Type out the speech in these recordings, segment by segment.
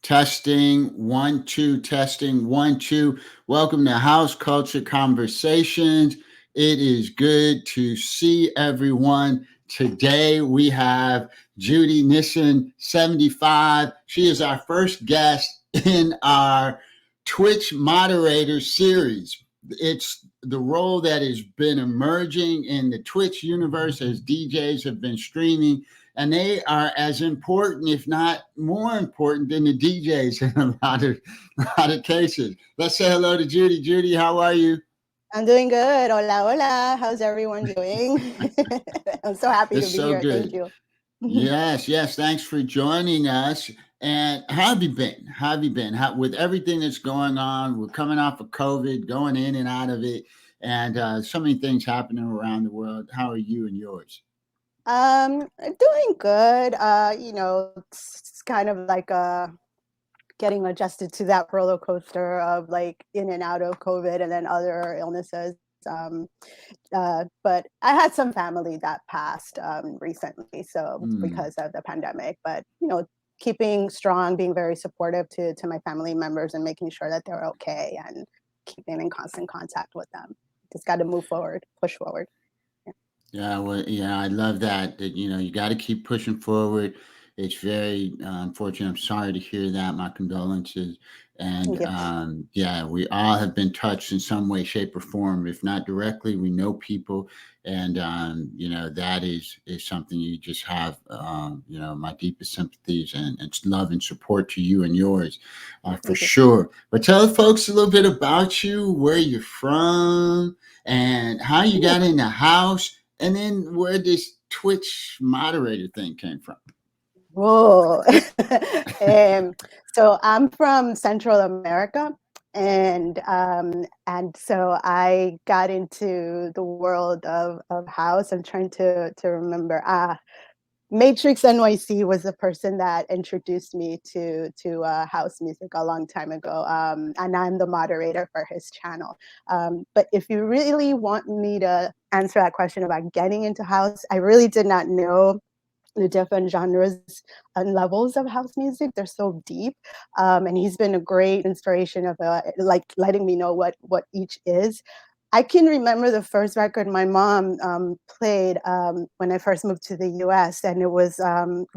Testing, 1, 2, testing, 1, 2. Welcome to House Culture Conversations. It is good to see everyone. Today we have Judynisan75. She is our first guest in our Twitch Moderator series. It's the role that has been emerging in the Twitch universe as DJs have been streaming, and they are as important, if not more important, than the DJs in a lot of cases. Let's say hello to Judy. Judy, how are you? I'm doing good. Hola, hola. How's everyone doing? I'm so happy to It's be so here. Thank good. you. Yes. Thanks for joining us. And how have you been? How have you been? With everything that's going on, we're coming off of COVID, going in and out of it, and so many things happening around the world. How are you and yours? Doing good. It's kind of like getting adjusted to that roller coaster of like in and out of COVID and then other illnesses. But I had some family that passed recently, so Hmm. because of the pandemic. But keeping strong, being very supportive to my family members, and making sure that they're okay, and keeping in constant contact with them. Just got to move forward, push forward. Yeah. Yeah, well, yeah, I love that. That you got to keep pushing forward. It's very unfortunate. I'm sorry to hear that. My condolences. And Yes. yeah, we all have been touched in some way, shape, or form. If not directly, we know people, and that is something you just have. My deepest sympathies and love and support to you and yours, for Thank you. sure. But tell the folks a little bit about you, where you're from, and how you got in the house, and then where this Twitch moderator thing came from. Whoa. um, so I'm from Central America, and so I got into the world of house. I'm trying to remember. Matrix NYC was the person that introduced me to house music a long time ago, and I'm the moderator for his channel. But if you really want me to answer that question about getting into house, I really did not know the different genres and levels of house music. They're so deep, and he's been a great inspiration of like letting me know what each is. I can remember the first record my mom played when I first moved to the U.S., and it was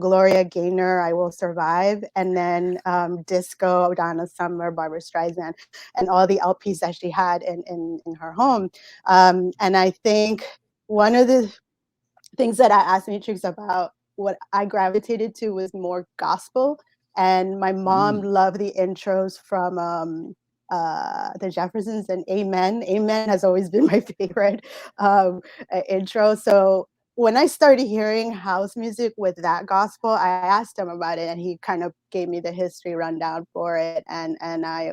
Gloria Gaynor, "I Will Survive," and then Disco, Donna Summer, Barbara Streisand, and all the LPs that she had in her home. And I think one of the things that I asked Matrix about, what I gravitated to was more gospel. And my mom Mm. loved the intros from the Jeffersons and Amen. Amen has always been my favorite intro. So when I started hearing house music with that gospel, I asked him about it, and he kind of gave me the history rundown for it. And I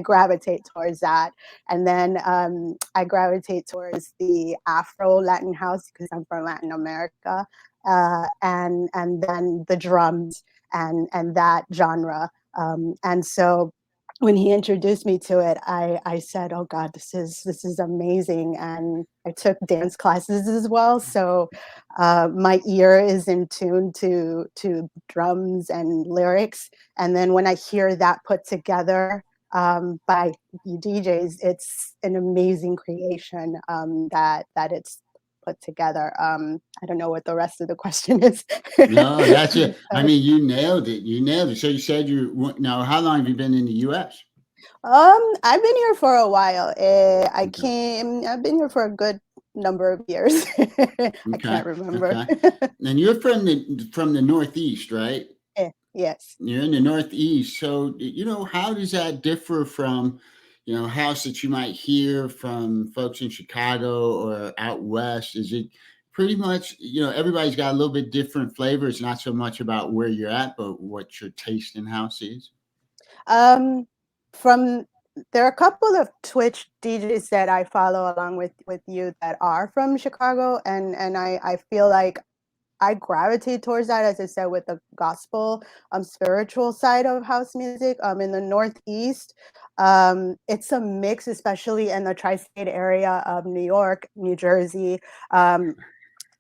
gravitate towards that. And then I gravitate towards the Afro Latin house because I'm from Latin America, and then the drums and that genre. And so when he introduced me to it, I said, "Oh God, this is amazing!" And I took dance classes as well, so my ear is in tune to drums and lyrics. And then when I hear that put together by you DJs, it's an amazing creation that it's put together. I don't know what the rest of the question is. No, that's it. I mean, you nailed it. You nailed it. So you said now. How long have you been in the U.S.? I've been here for a while. Okay. I've been here for a good number of years. I Okay. can't remember. Okay. And you're from the Northeast, right? Yes. You're in the Northeast, so how does that differ from house that you might hear from folks in Chicago or out west? Is it pretty much everybody's got a little bit different flavor? It's not so much about where you're at, but what your taste in house is. Um, from There are a couple of Twitch DJs that I follow along with you that are from Chicago, and I feel like I gravitate towards that, as I said, with the gospel, spiritual side of house music. In the Northeast, it's a mix, especially in the tri-state area of New York, New Jersey. Um,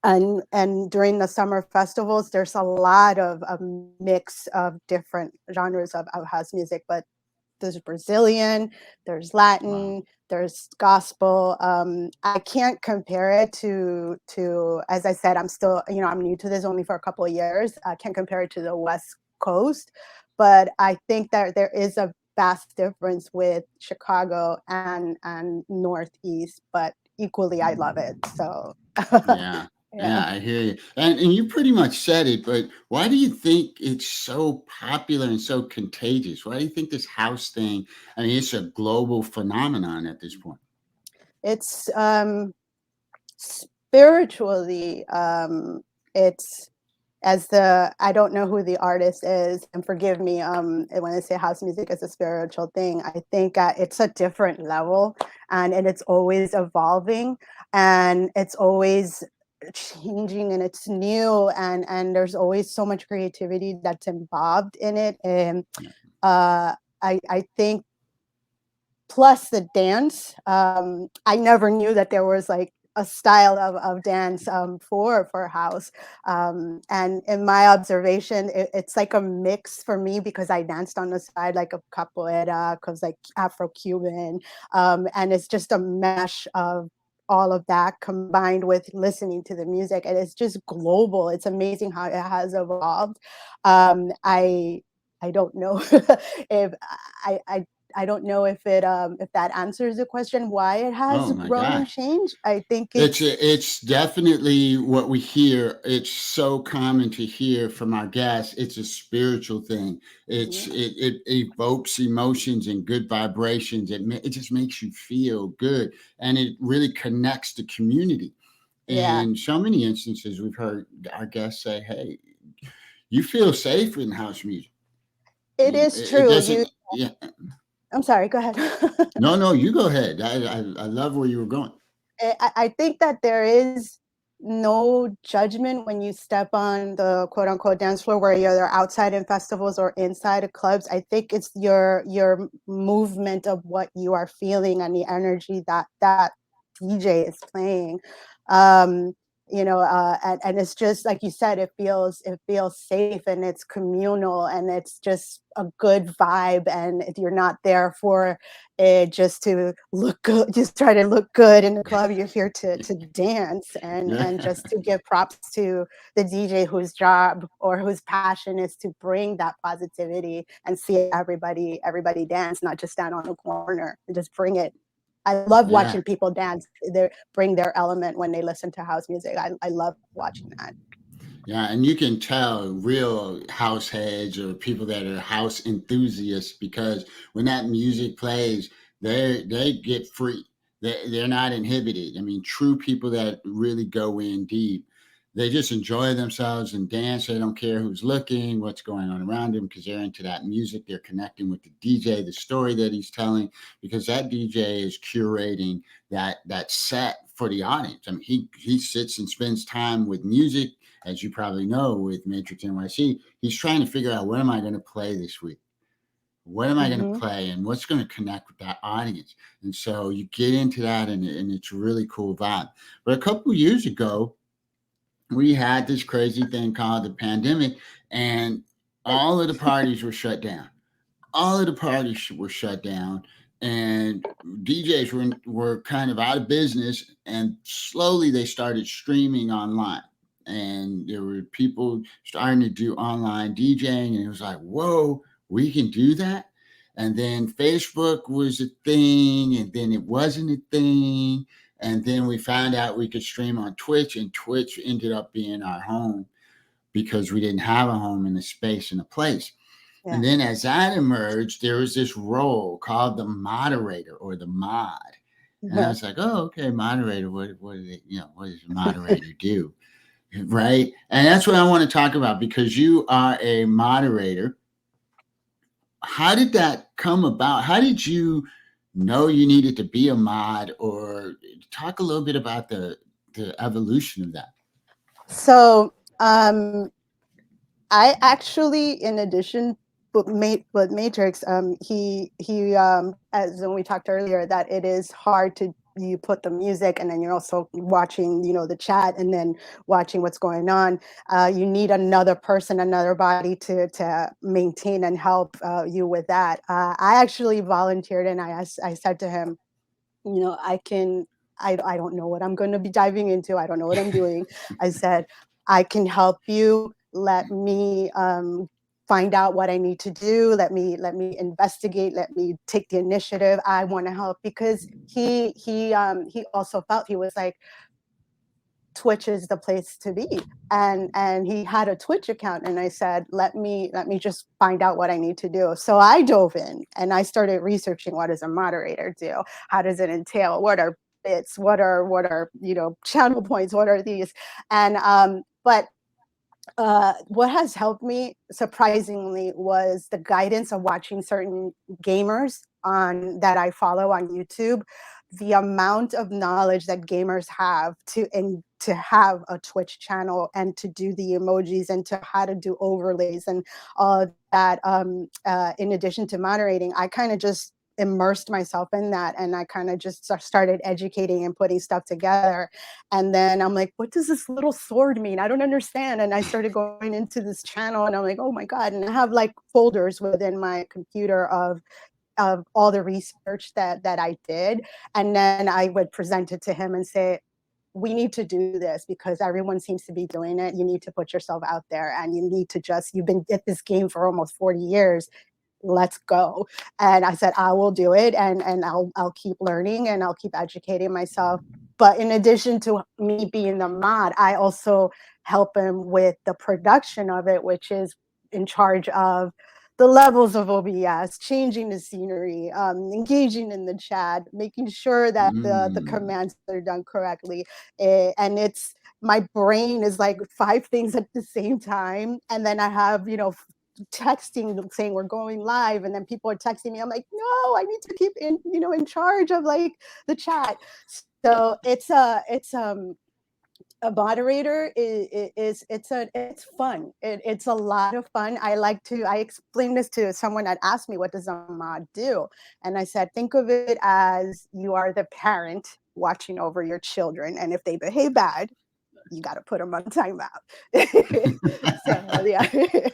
And during the summer festivals, there's a lot of a mix of different genres of house music, but there's Brazilian, there's Wow. Latin, there's gospel. I can't compare it to, as I said, I'm still, I'm new to this only for a couple of years. I can't compare it to the West Coast, but I think that there is a vast difference with Chicago and Northeast, but equally I love it. So Yeah. yeah. Yeah, I hear you. And you pretty much said it, but why do you think it's so popular and so contagious? Why do you think this house thing, I mean, it's a global phenomenon at this point? It's spiritually, it's as the I don't know who the artist is, and forgive me, when I say house music is a spiritual thing, I think it's a different level, and it's always evolving, and it's always changing, and it's new, and there's always so much creativity that's involved in it, and Yeah. I think plus the dance. I never knew that there was like a style of dance for house. And in my observation, it's like a mix for me because I danced on the side like a capoeira, because like Afro-Cuban. And it's just a mesh of all of that combined with listening to the music. And it's just global. It's amazing how it has evolved. I don't know if I I don't know if that answers the question why it has Oh my grown and gosh. changed. I think It's it's it's definitely what we hear. It's so common to hear from our guests. It's a spiritual thing. yeah, It evokes emotions and good vibrations. It just makes you feel good, and it really connects the community. yeah, In so many instances, we've heard our guests say, "Hey, you feel safe in house music." it is It true. doesn't. Yeah. I'm sorry. Go ahead. No, no, you go ahead. I love where you were going. I think that there is no judgment when you step on the quote unquote dance floor, where you're either outside in festivals or inside of clubs. I think it's your movement of what you are feeling and the energy that DJ is playing. Um, and it's just like you said, it feels safe, and it's communal, and it's just a good vibe, and if you're not there for just to look good, just try to look good in the club. You're here to dance and Yeah. just to give props to the DJ whose job or whose passion is to bring that positivity and see everybody dance, not just stand on the corner and just bring it. I love Yeah. watching people dance. They bring their element when they listen to house music. I love watching that. Yeah, and you can tell real house heads or people that are house enthusiasts because when that music plays, they get free. They're not inhibited. I mean, true people that really go in deep, they just enjoy themselves and dance. They don't care who's looking, what's going on around them, because they're into that music. They're connecting with the DJ, the story that he's telling, because that DJ is curating that set for the audience. I mean, he sits and spends time with music, as you probably know, with Matrix NYC, he's trying to figure out what am I going to play this week? What am I going to Hmm. play and what's going to connect with that audience? And so you get into that and it's a really cool vibe. But a couple of years ago, we had this crazy thing called the pandemic and all of the parties were shut down. All of the parties were shut down and DJs were kind of out of business and slowly they started streaming online and there were people starting to do online DJing and it was like, whoa, we can do that. And then Facebook was a thing and then it wasn't a thing. And then we found out we could stream on Twitch and Twitch ended up being our home because we didn't have a home and a space and a place. And Yeah. then as that emerged, there was this role called the moderator or the mod. And I was like, oh, okay, moderator. What do they, what does the moderator do? Right. And that's what I want to talk about because you are a moderator. How did that come about? How did you know you needed to be a mod or talk a little bit about the evolution of that? So I actually, in addition, but Matrix, he as when we talked earlier, that it is hard you put the music, and then you're also watching, the chat, and then watching what's going on. You need another person, another body to maintain and help you with that. I actually volunteered, and I said to him, I can. I don't know what I'm going to be diving into. I don't know what I'm doing. I said, I can help you. Let me find out what I need to do. Let me investigate. Let me take the initiative. I want to help, because he also felt, he was like, Twitch is the place to be. And he had a Twitch account, and I said, let me just find out what I need to do. So I dove in and I started researching, what does a moderator do? How does it entail? What are bits? What are channel points? What are these? And but what has helped me surprisingly was the guidance of watching certain gamers on that I follow on YouTube. The amount of knowledge that gamers have to have a Twitch channel, and to do the emojis, and to how to do overlays, and all of that. In addition to moderating, I kind of just immersed myself in that, and I kind of just started educating and putting stuff together. And then I'm like, what does this little sword mean? I don't understand. And I started going into this channel, and I'm like, oh my God. And I have like folders within my computer of all the research that I did. And then I would present it to him and say, we need to do this because everyone seems to be doing it. You need to put yourself out there, and you need to you've been at this game for almost 40 years. Let's go. And I said, I will do it, and I'll keep learning, and I'll keep educating myself. But in addition to me being the mod, I also help him with the production of it, which is in charge of the levels of OBS, changing the scenery, engaging in the chat, making sure that the commands are done correctly. And it's, my brain is like 5 things at the same time. And then I have, texting saying we're going live, and then people are texting me. I'm like, no, I need to keep in charge of like the chat. So a moderator it's fun. It's a lot of fun. I explained this to someone that asked me, what does a mod do? And I said, think of it as you are the parent watching over your children, and if they behave bad, you got to put them on timeout. So yeah.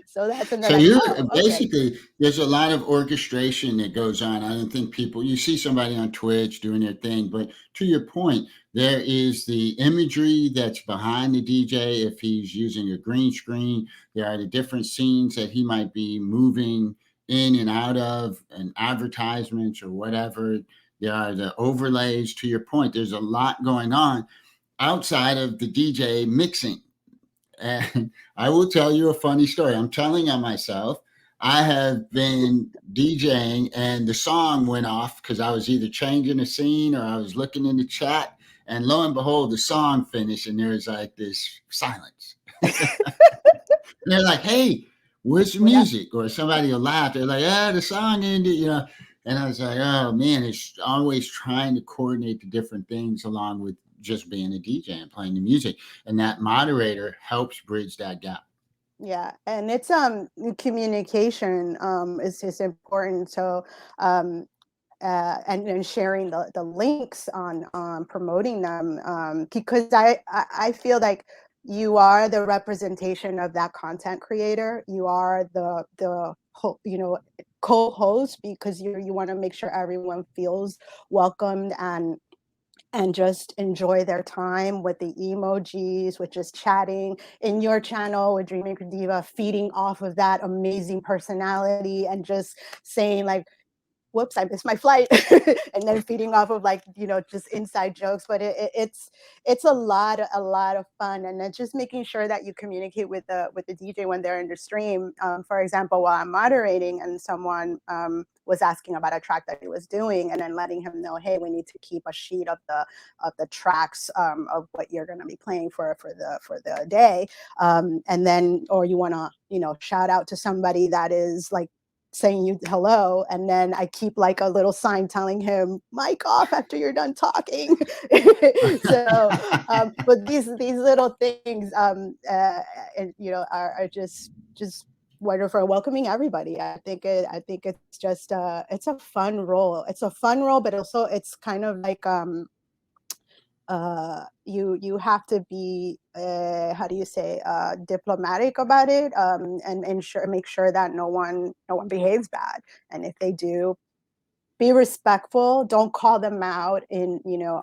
So that's, and they're So like, you oh, okay. basically, there's a lot of orchestration that goes on. I don't think people, you see somebody on Twitch doing their thing, but to your point, there is the imagery that's behind the DJ. If he's using a green screen, there are the different scenes that he might be moving in and out of, and advertisements or whatever. There are the overlays. To your point, there's a lot going on outside of the DJ mixing. And I will tell you a funny story. I'm telling on myself. I have been DJing, and the song went off because I was either changing a scene or I was looking in the chat. And lo and behold, the song finished, and there was like this silence. And they're like, hey, where's the music? Or somebody will laugh. They're like, the song ended. And I was like, oh man, it's always trying to coordinate the different things along with just being a DJ and playing the music. And that moderator helps bridge that gap. Yeah, and it's communication is important. So and sharing the links on promoting them, because I feel like you are the representation of that content creator. You are the co-host, because you want to make sure everyone feels welcomed and just enjoy their time with the emojis, with just chatting in your channel with Dreammaker Diva, feeding off of that amazing personality, and just saying like, whoops, I missed my flight, and then feeding off of like, just inside jokes. But it's a lot of fun, and then just making sure that you communicate with the DJ when they're in the stream. For example, while I'm moderating and someone was asking about a track that he was doing, and then letting him know, hey, we need to keep a sheet of the tracks of what you're going to be playing for the day, and then, or you want to shout out to somebody that is like saying you hello, and then I keep like a little sign telling him, mic off after you're done talking. So but these little things are just wonderful, welcoming everybody. I think it's just it's a fun role. It's a fun role, but also it's kind of like you have to be how do you say diplomatic about it, and make sure that no one behaves bad, and if they do, be respectful. Don't call them out in,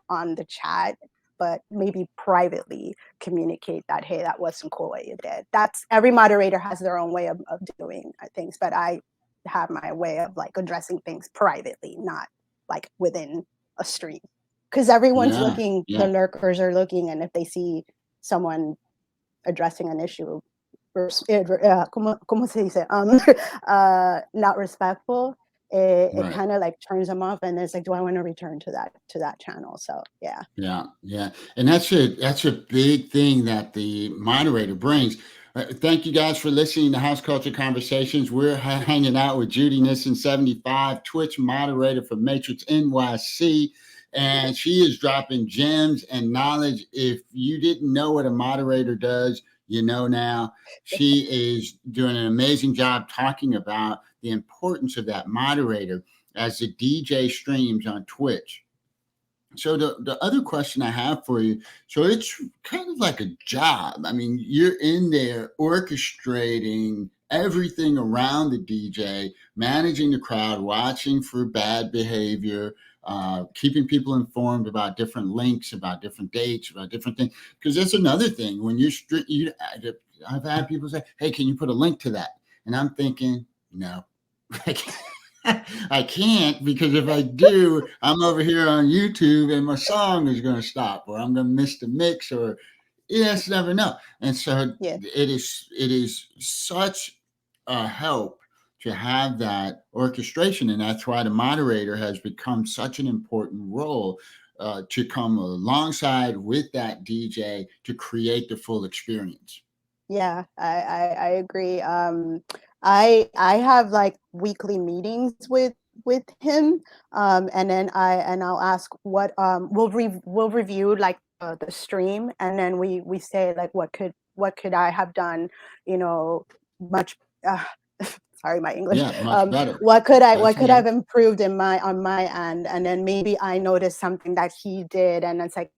on the chat, but maybe privately communicate that, hey, that wasn't cool what you did. That's, every moderator has their own way of doing things, but I have my way of like addressing things privately, not like within a stream, because everyone's looking. The lurkers are looking, and if they see someone addressing an issue ¿cómo se dice? Not respectful, it kind of like turns them off, and it's like, do I want to return to that channel? So yeah. And that's a big thing that the moderator brings. Thank you guys for listening to House Culture Conversations. We're hanging out with Judynisan75, Twitch moderator for Matrix NYC, and she is dropping gems and knowledge. If you didn't know what a moderator does, you know now. She is doing an amazing job talking about the importance of that moderator as the DJ streams on Twitch. So the other question I have for you, so it's kind of like a job. I mean, you're in there orchestrating everything around the DJ, managing the crowd, watching for bad behavior, keeping people informed about different links, about different dates, about different things. Because that's another thing. When I've had people say, hey, can you put a link to that? And I'm thinking, no. I can't, because if I do, I'm over here on YouTube and my song is going to stop, or I'm going to miss the mix, or you just never know. And so it is such a help to have that orchestration, and that's why the moderator has become such an important role to come alongside with that DJ to create the full experience. Yeah, I agree. I have like weekly meetings with him, and then I'll ask what we'll review like the stream, and then we say like what could I have done, much sorry, my English. Yeah, much better. What could I have improved on my end, and then maybe I noticed something that he did, and it's like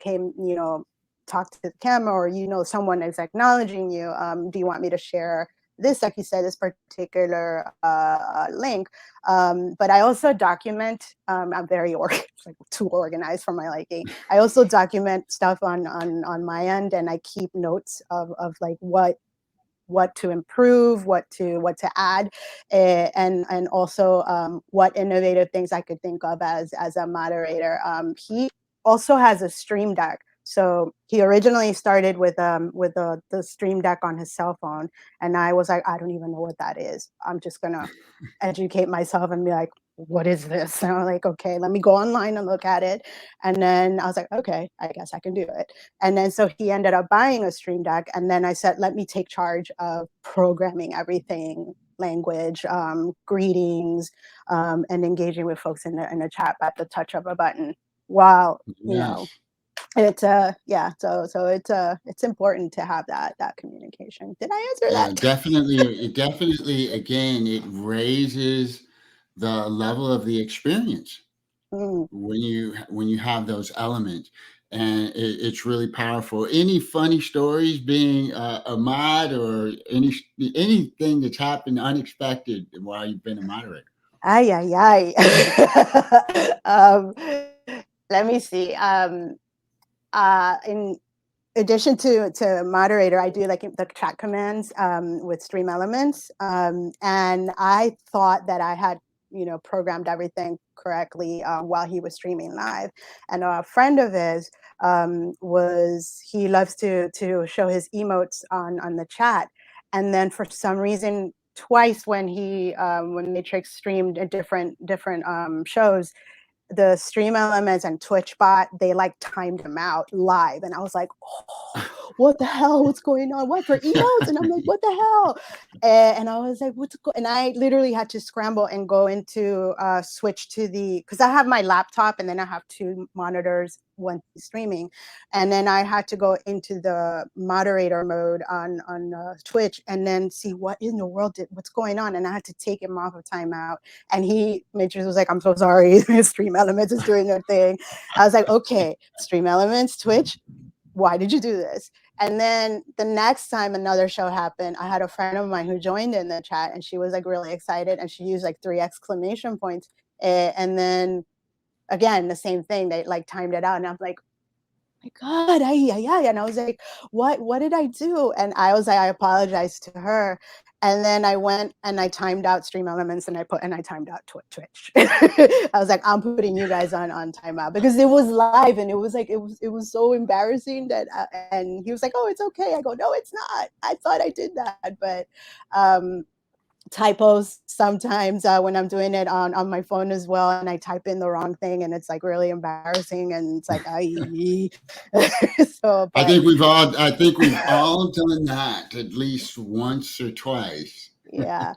talk to the camera, or someone is acknowledging you. Do you want me to share this, like you said, this particular link? But I also document. I'm very like too organized for my liking. I also document stuff on my end, and I keep notes of like what to improve, what to add, and also what innovative things I could think of as a moderator. He also has a stream deck. So he originally started with the stream deck on his cell phone, and I was like, I don't even know what that is. I'm just gonna educate myself and be like, what is this? And I'm like, okay, let me go online and look at it. And then I was like, okay, I guess I can do it. And then so he ended up buying a stream deck, and then I said, let me take charge of programming everything, language, greetings, and engaging with folks in the chat at the touch of a button. While it's so it's important to have that communication. Did I answer that? Definitely again, it raises the level of the experience when you have those elements, and it's really powerful. Any funny stories being a mod, or anything that's happened unexpected while you've been a moderator? Let me see. In addition to moderator, I do like the chat commands with Stream Elements, and I thought that I had programmed everything correctly while he was streaming live. And a friend of his he loves to show his emotes on the chat, and then for some reason twice when Matrix streamed different shows, the Stream Elements and Twitch bot, they like timed him out live, and I was like, oh, what the hell? What's going on? What, for emotes? And I'm like, what the hell? And I was like, and I literally had to scramble and go into switch to because I have my laptop, and then I have two monitors went to streaming. And then I had to go into the moderator mode on Twitch and then see what in the world what's going on. And I had to take him off of timeout. And he was like, I'm so sorry. Stream Elements is doing their thing. I was like, okay, Stream Elements, Twitch, why did you do this? And then the next time another show happened, I had a friend of mine who joined in the chat, and she was like really excited, and she used like 3 exclamation points. And then again, the same thing, they like timed it out, and I'm like, my God, and I was like, what did I do? And I was like, I apologized to her. And then I went and I timed out Stream Elements, and I timed out Twitch. I was like, I'm putting you guys on timeout because it was live, and it was like, it was so embarrassing that, and he was like, oh, it's okay. I go, no, it's not. I thought I did that. But typos sometimes when I'm doing it on my phone as well, and I type in the wrong thing, and it's like really embarrassing, and it's like so. I think we've all done that at least once or twice. Yeah.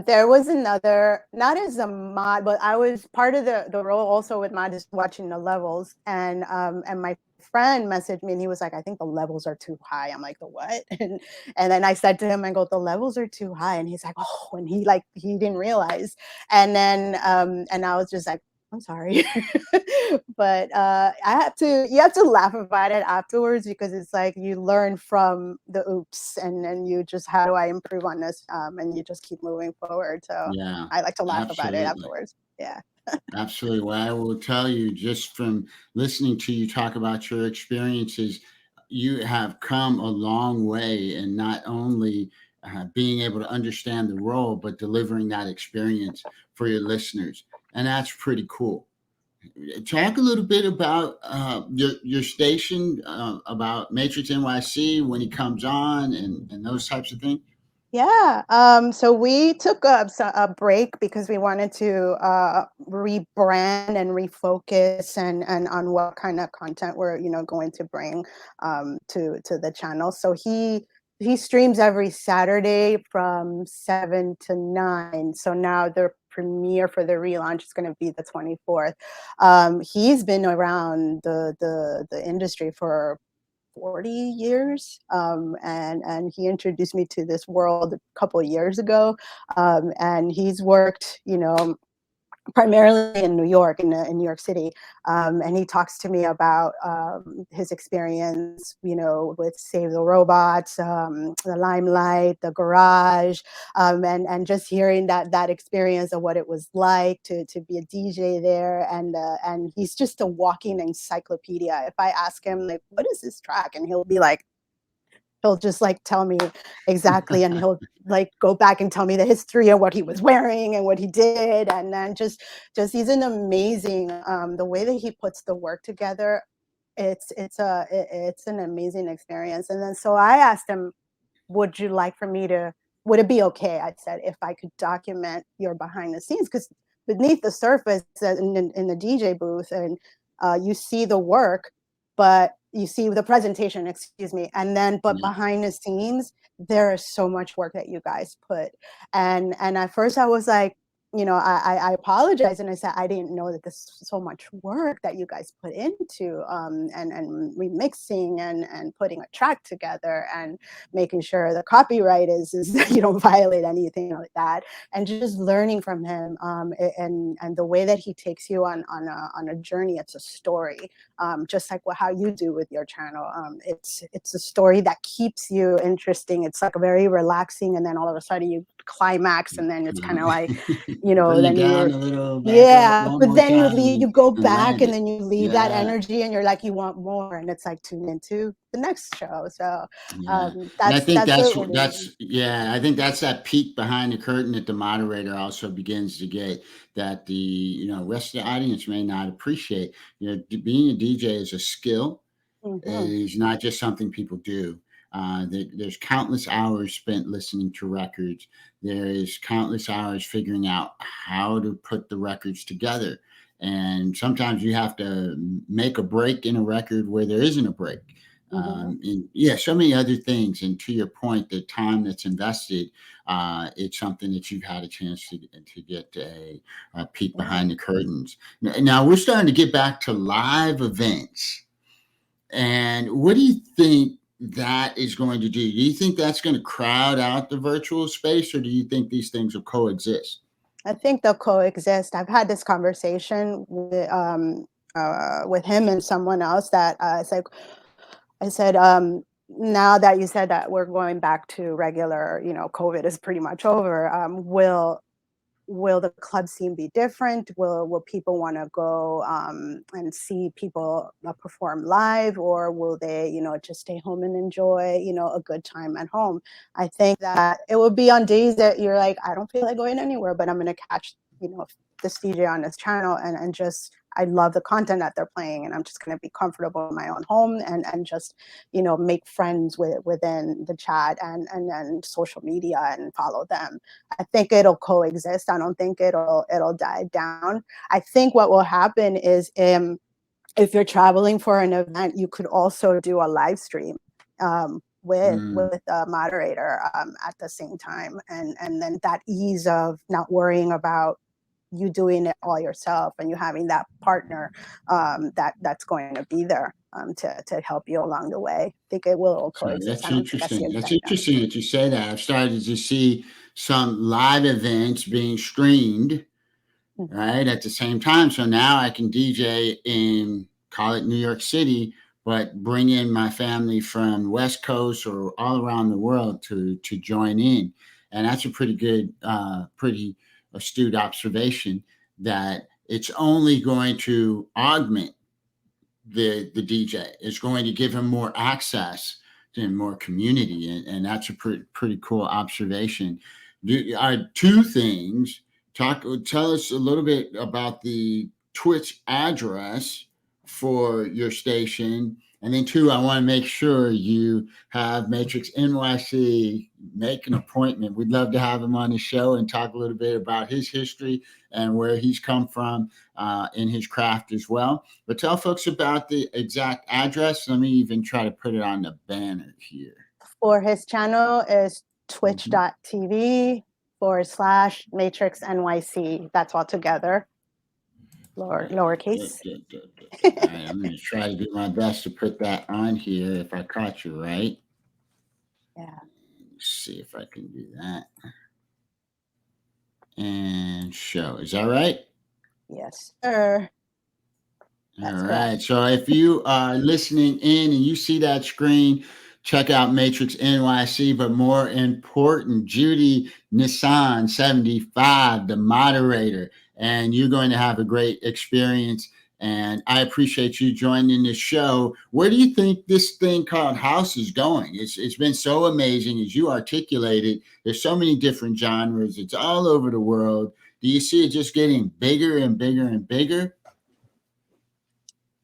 There was another, not as a mod, but I was part of the role also with mod, is watching the levels, and my friend messaged me, and he was like, I think the levels are too high. I'm like, the what? And then I said to him, I go, the levels are too high. And he's like, oh, and he didn't realize. And then and I was just like, I'm sorry. But you have to laugh about it afterwards, because it's like you learn from the oops, and you just, how do I improve on this? And you just keep moving forward. So Yeah, I like to laugh about it absolutely. afterwards. Yeah. Absolutely. Well, I will tell you, just from listening to you talk about your experiences, you have come a long way in not only being able to understand the role, but delivering that experience for your listeners. And that's pretty cool. Talk a little bit about your station, about Matrix NYC when he comes on, and those types of things. Yeah. So we took a break because we wanted to rebrand and refocus and on what kind of content we're going to bring to the channel. So he streams every Saturday from 7 to 9. So now the premiere for the relaunch is going to be the 24th. He's been around the industry for 40 years, and he introduced me to this world a couple of years ago, and he's worked primarily in New York, in New York City, and he talks to me about his experience, with Save the Robots, the Limelight, the Garage, and just hearing that experience of what it was like to be a DJ there, and he's just a walking encyclopedia. If I ask him like, what is this track, and he'll just like tell me exactly, and he'll like go back and tell me the history of what he was wearing and what he did, and then just he's an amazing, the way that he puts the work together, it's an amazing experience. And then so I asked him, would it be okay, I said, if I could document your behind the scenes, because beneath the surface in the DJ booth, and you see the work, but you see the presentation, excuse me, and then but Yeah. behind the scenes there is so much work that you guys put. And at first I was like, I apologized, and I said I didn't know that this was so much work that you guys put into and remixing and putting a track together and making sure the copyright is you don't violate anything like that, and just learning from him, and the way that he takes you on a journey. It's a story, just like how you do with your channel. It's a story that keeps you interesting. It's like a very relaxing, and then all of a sudden you climax, and then it's kind of like, Bring you then down you're, a little, back up yeah, one but more then time you go and back, land and it. then you leave that Yeah. energy, and you're like, you want more, and it's like tune into the next show. So Yeah. And I think that's what it is. I think that's that peek behind the curtain that the moderator also begins to get, that the, rest of the audience may not appreciate. Being a DJ is a skill. It Mhm. is not just something people do. There's countless hours spent listening to records. There is countless hours figuring out how to put the records together. And sometimes you have to make a break in a record where there isn't a break. and so many other things. And to your point, the time that's invested, it's something that you've had a chance to get a peek behind the curtains. Now we're starting to get back to live events. And what do you think that is going to do? Do you think that's going to crowd out the virtual space, or do you think these things will coexist? I think they'll coexist. I've had this conversation with him and someone else that it's like, I said, now that you said that we're going back to regular, COVID is pretty much over, will the club scene be different? Will people want to go and see people perform live, or will they, just stay home and enjoy, a good time at home? I think that it will be on days that you're like, I don't feel like going anywhere, but I'm going to catch, this DJ on this channel and just, I love the content that they're playing, and I'm just going to be comfortable in my own home and just, make friends within the chat and social media and follow them. I think it'll coexist. I don't think it'll die down. I think what will happen is if you're traveling for an event, you could also do a live stream with a moderator at the same time, and then that ease of not worrying about you doing it all yourself, and you having that partner that's going to be there to help you along the way. I think it will So coexist. that's I don't think I see interesting. it That's die down. interesting that you say that. I've started to see some live events being streamed, right, at the same time. So now I can DJ in, call it New York City, but bring in my family from West Coast or all around the world to join in. And that's a pretty good, pretty astute observation, that it's only going to augment the DJ. It's going to give him more access and more community, and that's a pretty cool observation. Two things. Tell us a little bit about the Twitch address for your station, and then two, I want to make sure you have Matrix NYC make an appointment. We'd love to have him on the show and talk a little bit about his history and where he's come from in his craft as well. But tell folks about the exact address. Let me even try to put it on the banner here. For his channel is twitch.tv/Matrix NYC. That's all together. Lowercase. Good. All right, I'm going to try to do my best to put that on here if I caught you right. Yeah. Let's see if I can do that. And show. Is that right? Yes, sir. All right. So if you are listening in and you see that screen, check out Matrix NYC, but more important, Judynisan75, the moderator, and you're going to have a great experience. And I appreciate you joining the show. Where do you think this thing called house is going? It's been so amazing, as you articulated. There's so many different genres. It's all over the world. Do you see it just getting bigger and bigger and bigger?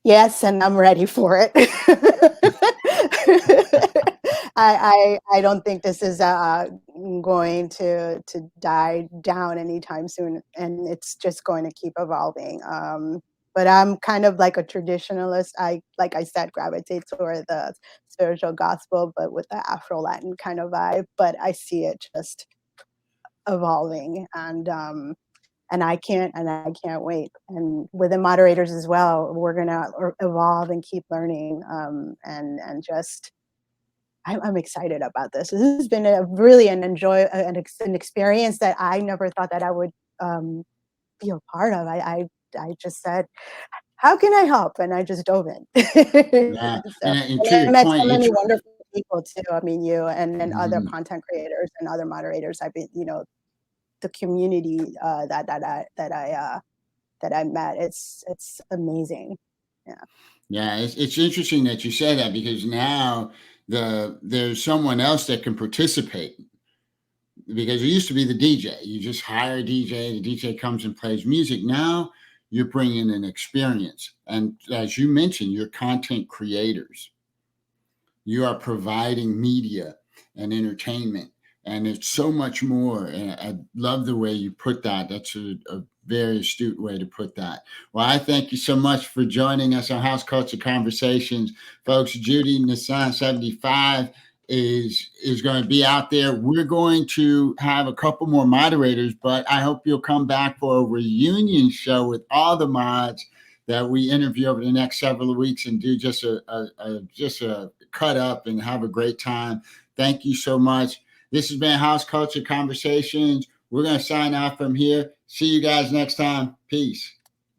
Yes, and I'm ready for it. I don't think this is going to die down anytime soon, and it's just going to keep evolving. But I'm kind of like a traditionalist. Like I said, gravitate toward the spiritual gospel, but with the Afro-Latin kind of vibe. But I see it just evolving, and I can't wait. And with the moderators as well, we're gonna evolve and keep learning, and just I'm excited about this. This has been an experience that I never thought that I would be a part of. I just said, how can I help? And I just dove in. Yeah. So, And and to I your met point, so many wonderful people too. I mean, you and other Mhm. content creators and other moderators. I've been, the community that I met. It's amazing. Yeah. Yeah, it's interesting that you say that, because now there's someone else that can participate, because it used to be the DJ. You just hire a DJ, the DJ comes and plays music. Now you're bringing an experience. And as you mentioned, you're content creators. You are providing media and entertainment, and it's so much more. And I love the way you put that. That's a very astute way to put that. Well, I thank you so much for joining us on House Culture Conversations. Folks, Judynisan75 is going to be out there. We're going to have a couple more moderators, but I hope you'll come back for a reunion show with all the mods that we interview over the next several weeks and do just a cut up and have a great time. Thank you so much. This has been House Culture Conversations. We're going to sign off from here. See you guys next time. Peace.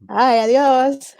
Bye, adios.